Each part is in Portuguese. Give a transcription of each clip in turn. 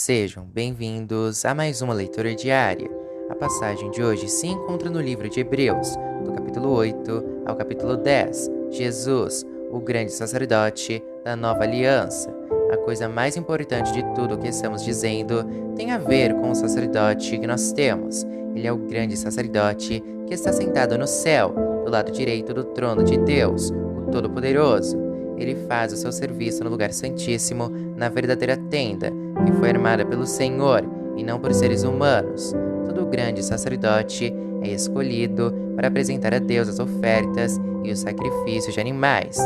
Sejam bem-vindos a mais uma leitura diária. A passagem de hoje se encontra no livro de Hebreus, do capítulo 8 ao capítulo 10. Jesus, o grande sacerdote da nova aliança. A coisa mais importante de tudo o que estamos dizendo tem a ver com o sacerdote que nós temos. Ele é o grande sacerdote que está sentado no céu, do lado direito do trono de Deus, o Todo-Poderoso. Ele faz o seu serviço no lugar santíssimo, na verdadeira tenda, que foi armada pelo Senhor e não por seres humanos. Todo grande sacerdote é escolhido para apresentar a Deus as ofertas e os sacrifícios de animais.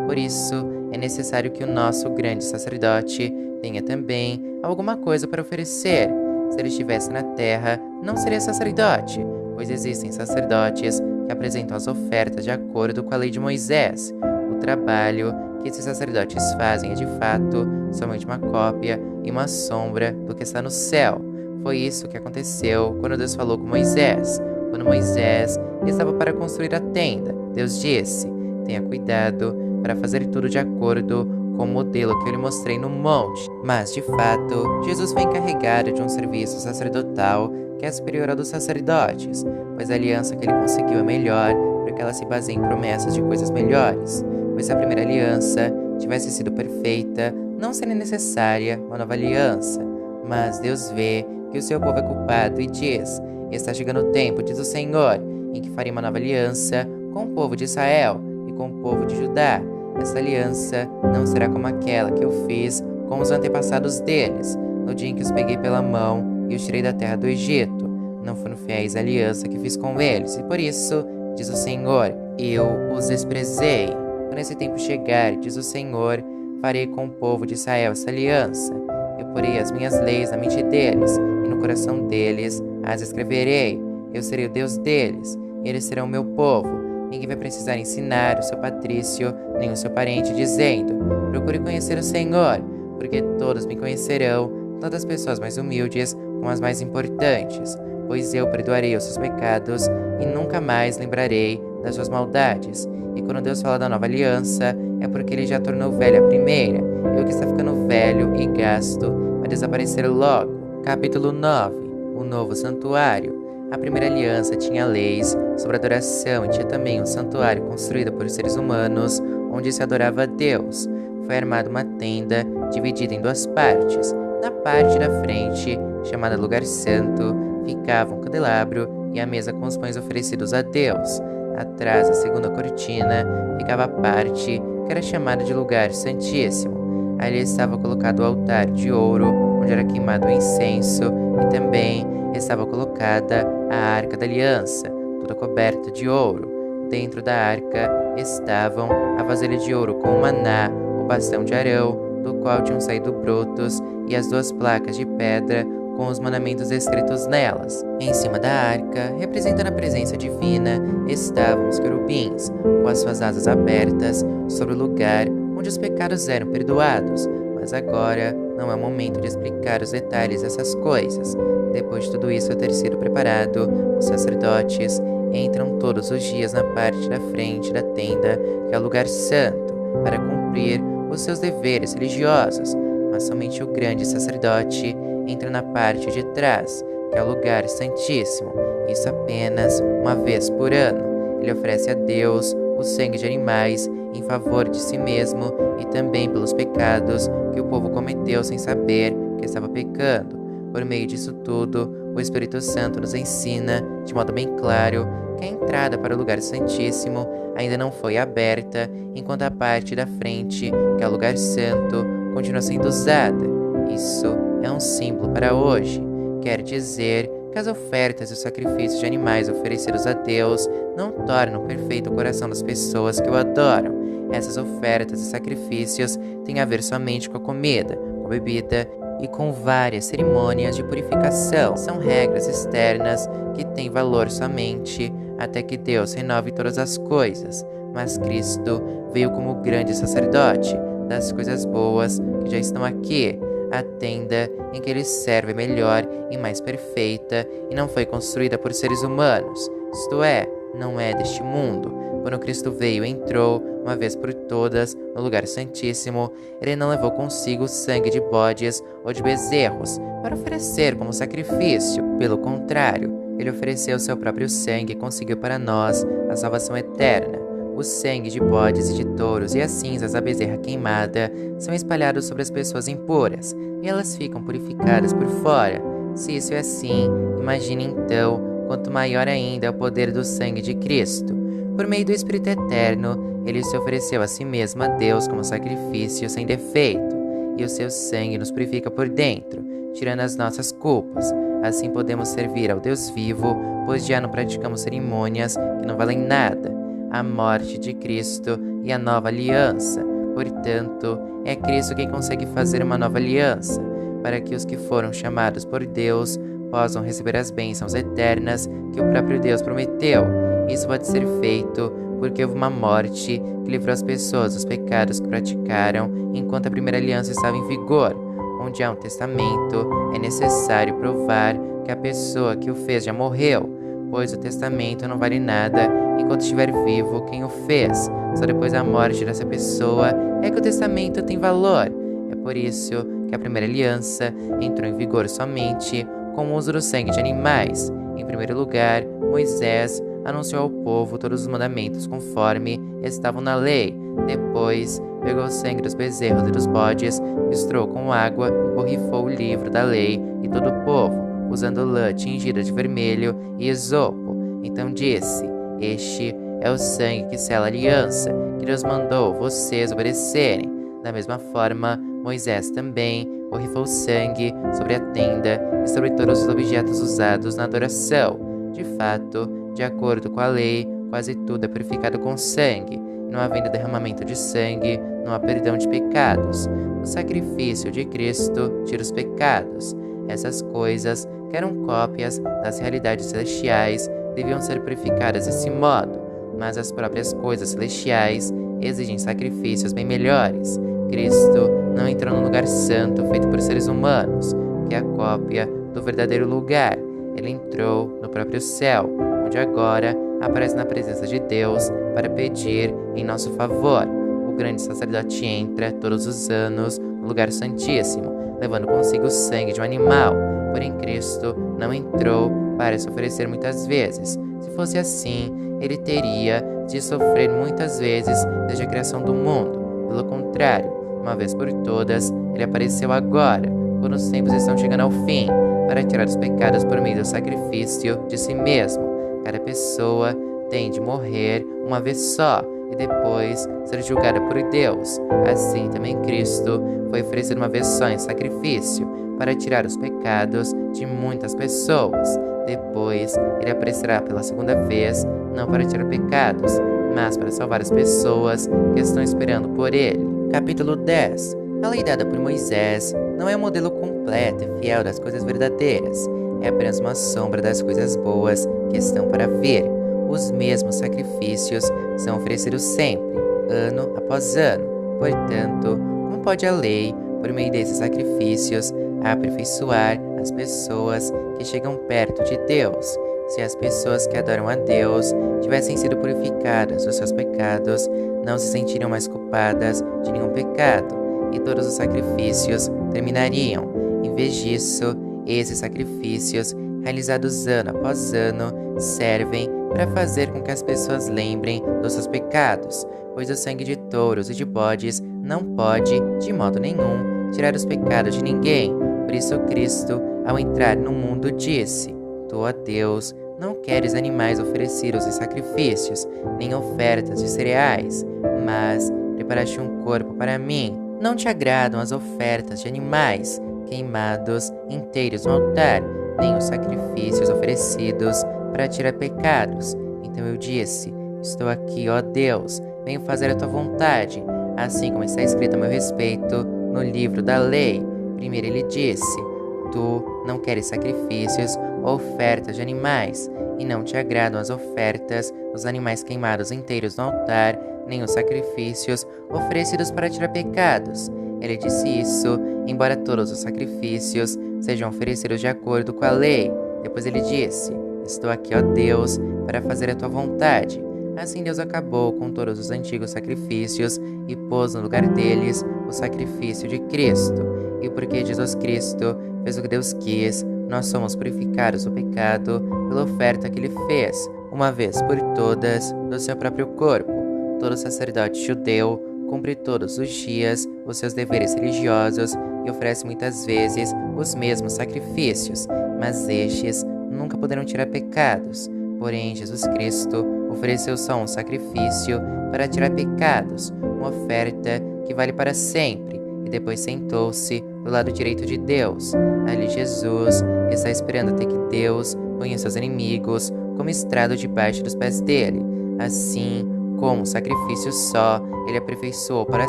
Por isso, é necessário que o nosso grande sacerdote tenha também alguma coisa para oferecer. Se ele estivesse na terra, não seria sacerdote, pois existem sacerdotes que apresentam as ofertas de acordo com a lei de Moisés. O trabalho que esses sacerdotes fazem é de fato somente uma cópia e uma sombra do que está no céu. Foi isso que aconteceu quando Deus falou com Moisés. Quando Moisés estava para construir a tenda, Deus disse: tenha cuidado para fazer tudo de acordo com o modelo que eu lhe mostrei no monte. Mas, de fato, Jesus foi encarregado de um serviço sacerdotal que é superior ao dos sacerdotes, pois a aliança que ele conseguiu é melhor porque ela se baseia em promessas de coisas melhores. Pois se a primeira aliança tivesse sido perfeita, não seria necessária uma nova aliança. Mas Deus vê que o seu povo é culpado e diz: está chegando o tempo, diz o Senhor, em que farei uma nova aliança com o povo de Israel e com o povo de Judá. Essa aliança não será como aquela que eu fiz com os antepassados deles, no dia em que os peguei pela mão e os tirei da terra do Egito. Não foram fiéis à aliança que fiz com eles, e por isso, diz o Senhor, eu os desprezei. Quando esse tempo chegar, diz o Senhor, farei com o povo de Israel essa aliança. Eu porei as minhas leis na mente deles, e no coração deles as escreverei. Eu serei o Deus deles, e eles serão o meu povo. Ninguém vai precisar ensinar o seu patrício, nem o seu parente, dizendo: procure conhecer o Senhor, porque todos me conhecerão, tanto as pessoas mais humildes como as mais importantes. Pois eu perdoarei os seus pecados, e nunca mais lembrarei das suas maldades. E quando Deus fala da nova aliança, é porque ele já tornou velha a primeira, e o que está ficando velho e gasto vai desaparecer logo. Capítulo 9. O novo santuário. A primeira aliança tinha leis sobre adoração e tinha também um santuário construído por seres humanos, onde se adorava a Deus. Foi armada uma tenda dividida em duas partes. Na parte da frente, chamada Lugar Santo, ficava um candelabro e a mesa com os pães oferecidos a Deus. Atrás da segunda cortina ficava a parte que era chamada de Lugar Santíssimo. Ali estava colocado o altar de ouro, onde era queimado o incenso, e também estava colocada a Arca da Aliança, toda coberta de ouro. Dentro da arca estavam a vasilha de ouro com o maná, o bastão de Arão, do qual tinham saído brotos, e as duas placas de pedra com os mandamentos escritos nelas. Em cima da arca, representando a presença divina, estavam os querubins, com as suas asas abertas, sobre o lugar onde os pecados eram perdoados. Mas agora não é o momento de explicar os detalhes dessas coisas. Depois de tudo isso ter sido preparado, os sacerdotes entram todos os dias na parte da frente da tenda, que é o lugar santo, para cumprir os seus deveres religiosos. Mas somente o grande sacerdote entra na parte de trás, que é o lugar santíssimo, isso apenas uma vez por ano. Ele oferece a Deus o sangue de animais em favor de si mesmo e também pelos pecados que o povo cometeu sem saber que estava pecando. Por meio disso tudo, o Espírito Santo nos ensina, de modo bem claro, que a entrada para o lugar santíssimo ainda não foi aberta, enquanto a parte da frente, que é o lugar santo, continua sendo usada. Isso é um símbolo para hoje. Quer dizer que as ofertas e os sacrifícios de animais oferecidos a Deus não tornam perfeito o coração das pessoas que o adoram. Essas ofertas e sacrifícios têm a ver somente com a comida, com a bebida e com várias cerimônias de purificação. São regras externas que têm valor somente até que Deus renove todas as coisas. Mas Cristo veio como grande sacerdote das coisas boas que já estão aqui. A tenda em que ele serve é melhor e mais perfeita e não foi construída por seres humanos, isto é, não é deste mundo. Quando Cristo veio e entrou, uma vez por todas, no lugar santíssimo, ele não levou consigo sangue de bodes ou de bezerros para oferecer como sacrifício. Pelo contrário, ele ofereceu seu próprio sangue e conseguiu para nós a salvação eterna. O sangue de bodes e de touros e as cinzas da bezerra queimada são espalhados sobre as pessoas impuras, e elas ficam purificadas por fora. Se isso é assim, imagine então quanto maior ainda é o poder do sangue de Cristo. Por meio do Espírito Eterno, ele se ofereceu a si mesmo a Deus como sacrifício sem defeito, e o seu sangue nos purifica por dentro, tirando as nossas culpas. Assim podemos servir ao Deus vivo, pois já não praticamos cerimônias que não valem nada. A morte de Cristo e a nova aliança. Portanto, é Cristo quem consegue fazer uma nova aliança, para que os que foram chamados por Deus possam receber as bênçãos eternas que o próprio Deus prometeu. Isso pode ser feito porque houve uma morte que livrou as pessoas dos pecados que praticaram enquanto a primeira aliança estava em vigor. Onde há um testamento, é necessário provar que a pessoa que o fez já morreu, pois o testamento não vale nada enquanto estiver vivo quem o fez. Só depois da morte dessa pessoa é que o testamento tem valor. É por isso que a primeira aliança entrou em vigor somente com o uso do sangue de animais. Em primeiro lugar, Moisés anunciou ao povo todos os mandamentos conforme estavam na lei. Depois, pegou o sangue dos bezerros e dos bodes, misturou com água e borrifou o livro da lei e todo o povo, usando lã tingida de vermelho e esopo. Então disse: Este é o sangue que sela a aliança, que Deus mandou vocês obedecerem. Da mesma forma, Moisés também borrifou sangue sobre a tenda e sobre todos os objetos usados na adoração. De fato, de acordo com a lei, quase tudo é purificado com sangue. Não havendo derramamento de sangue, não há perdão de pecados. O sacrifício de Cristo tira os pecados. Essas coisas, que eram cópias das realidades celestiais, deviam ser purificadas desse modo, mas as próprias coisas celestiais exigem sacrifícios bem melhores. Cristo não entrou no lugar santo feito por seres humanos, que é a cópia do verdadeiro lugar. Ele entrou no próprio céu, onde agora aparece na presença de Deus para pedir em nosso favor. O grande sacerdote entra todos os anos no lugar santíssimo, levando consigo o sangue de um animal. Porém, Cristo não entrou para se oferecer muitas vezes. Se fosse assim, ele teria de sofrer muitas vezes desde a criação do mundo. Pelo contrário, uma vez por todas, ele apareceu agora, quando os tempos estão chegando ao fim, para tirar os pecados por meio do sacrifício de si mesmo. Cada pessoa tem de morrer uma vez só e depois ser julgada por Deus. Assim também Cristo foi oferecido uma vez só em sacrifício para tirar os pecados de muitas pessoas. Depois ele aparecerá pela segunda vez, não para tirar pecados, mas para salvar as pessoas que estão esperando por ele. Capítulo 10. A lei dada por Moisés não é um modelo completo e fiel das coisas verdadeiras. É apenas uma sombra das coisas boas que estão para vir. Os mesmos sacrifícios são oferecidos sempre, ano após ano. Portanto, como pode a lei, por meio desses sacrifícios, aperfeiçoar as pessoas que chegam perto de Deus? Se as pessoas que adoram a Deus tivessem sido purificadas dos seus pecados, não se sentiriam mais culpadas de nenhum pecado, e todos os sacrifícios terminariam. Em vez disso, esses sacrifícios, realizados ano após ano, servem para fazer com que as pessoas lembrem dos seus pecados, pois o sangue de touros e de bodes não pode, de modo nenhum, tirar os pecados de ninguém. Por isso Cristo, ao entrar no mundo, disse: Tu, ó Deus, não queres animais oferecidos em sacrifícios, nem ofertas de cereais, mas preparaste um corpo para mim. Não te agradam as ofertas de animais queimados inteiros no altar, nem os sacrifícios oferecidos para tirar pecados. Então eu disse: Estou aqui, ó Deus, venho fazer a tua vontade, assim como está escrito a meu respeito no livro da lei. Primeiro ele disse: Tu não queres sacrifícios ou ofertas de animais, e não te agradam as ofertas dos animais queimados inteiros no altar, nem os sacrifícios oferecidos para tirar pecados. Ele disse isso, embora todos os sacrifícios sejam oferecidos de acordo com a lei. Depois ele disse: Estou aqui, ó Deus, para fazer a tua vontade. Assim Deus acabou com todos os antigos sacrifícios e pôs no lugar deles o sacrifício de Cristo. E porque Jesus Cristo fez o que Deus quis, nós somos purificados do pecado pela oferta que Ele fez, uma vez por todas, do seu próprio corpo. Todo sacerdote judeu cumpre todos os dias os seus deveres religiosos e oferece muitas vezes os mesmos sacrifícios, mas estes nunca poderão tirar pecados. Porém, Jesus Cristo ofereceu só um sacrifício para tirar pecados, uma oferta que vale para sempre, e depois sentou-se do lado direito de Deus. Ali Jesus está esperando até que Deus ponha seus inimigos como estrado debaixo dos pés dele. Assim, com um sacrifício só, ele aperfeiçoou para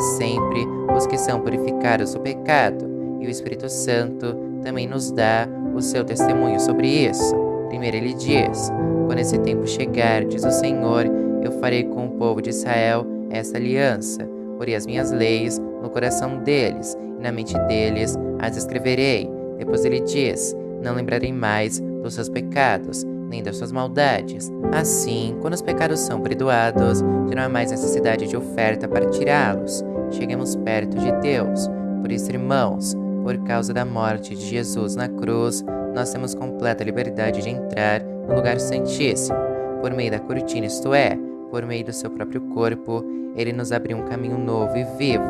sempre os que são purificados do pecado, e o Espírito Santo também nos dá o seu testemunho sobre isso. Primeiro ele diz: quando esse tempo chegar, diz o Senhor, eu farei com o povo de Israel esta aliança. Porei as minhas leis no coração deles, e na mente deles as escreverei. Depois ele diz: não lembrarei mais dos seus pecados, nem das suas maldades. Assim, quando os pecados são perdoados, já não há mais necessidade de oferta para tirá-los. Cheguemos perto de Deus. Por isso, irmãos, por causa da morte de Jesus na cruz, nós temos completa liberdade de entrar no lugar santíssimo. Por meio da cortina, isto é, por meio do seu próprio corpo, ele nos abriu um caminho novo e vivo.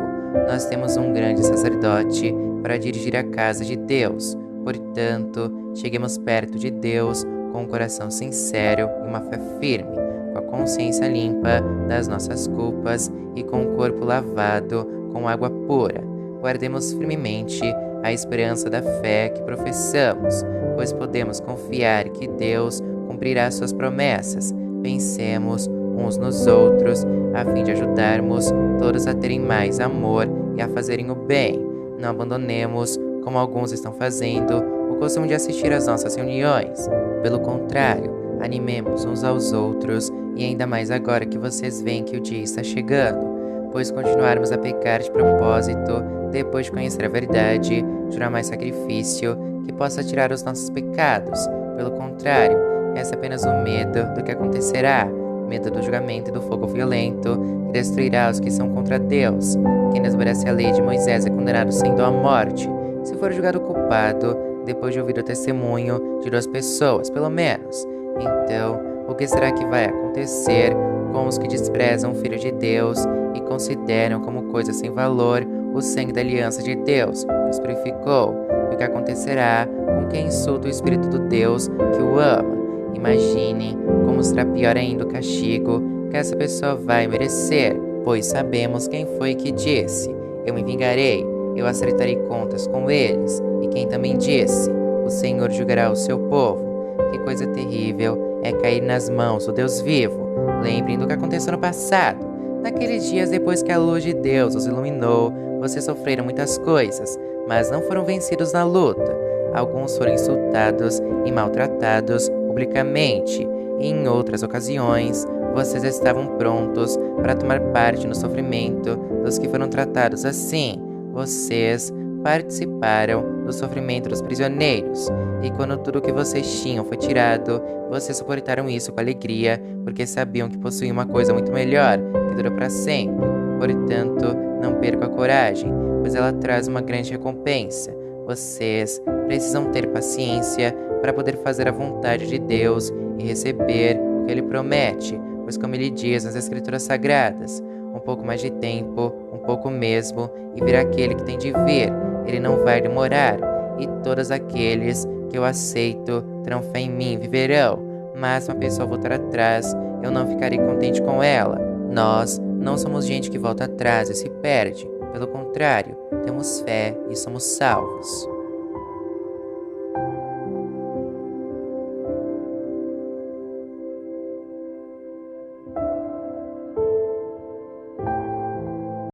Nós temos um grande sacerdote para dirigir a casa de Deus. Portanto, cheguemos perto de Deus com um coração sincero e uma fé firme, com a consciência limpa das nossas culpas e com o corpo lavado com água pura. Guardemos firmemente a esperança da fé que professamos, pois podemos confiar que Deus cumprirá suas promessas. Pensemos uns nos outros, a fim de ajudarmos todos a terem mais amor e a fazerem o bem. Não abandonemos, como alguns estão fazendo, o costume de assistir às nossas reuniões. Pelo contrário, animemos uns aos outros, e ainda mais agora que vocês veem que o dia está chegando, pois continuarmos a pecar de propósito, depois de conhecer a verdade, não há mais sacrifício que possa tirar os nossos pecados. Pelo contrário, esse é apenas o medo do que acontecerá, medo do julgamento e do fogo violento que destruirá os que são contra Deus. Quem desobedece a lei de Moisés é condenado sendo à morte, se for julgado culpado, depois de ouvir o testemunho de 2 pessoas, pelo menos. Então, o que será que vai acontecer com os que desprezam o Filho de Deus e consideram como coisa sem valor o sangue da aliança de Deus, que os purificou? E o que acontecerá com quem insulta o Espírito do Deus que o ama? Imaginem como será pior ainda o castigo que essa pessoa vai merecer, pois sabemos quem foi que disse: eu me vingarei, eu acertarei contas com eles. E quem também disse: o Senhor julgará o seu povo. Que coisa terrível é cair nas mãos do Deus vivo. Lembrem do que aconteceu no passado. Naqueles dias, depois que a luz de Deus os iluminou, vocês sofreram muitas coisas, mas não foram vencidos na luta. Alguns foram insultados e maltratados publicamente, e em outras ocasiões, vocês estavam prontos para tomar parte no sofrimento dos que foram tratados assim. Vocês participaram do sofrimento dos prisioneiros, e quando tudo o que vocês tinham foi tirado, vocês suportaram isso com alegria, porque sabiam que possuíam uma coisa muito melhor, que dura para sempre. Portanto, não percam a coragem, pois ela traz uma grande recompensa. Vocês precisam ter paciência para poder fazer a vontade de Deus e receber o que Ele promete, pois como Ele diz nas Escrituras Sagradas, um pouco mais de tempo, um pouco mesmo, e virá aquele que tem de vir. Ele não vai demorar, e todos aqueles que eu aceito terão fé em mim viverão. Mas se uma pessoa voltar atrás, eu não ficarei contente com ela. Nós não somos gente que volta atrás e se perde. Pelo contrário, temos fé e somos salvos.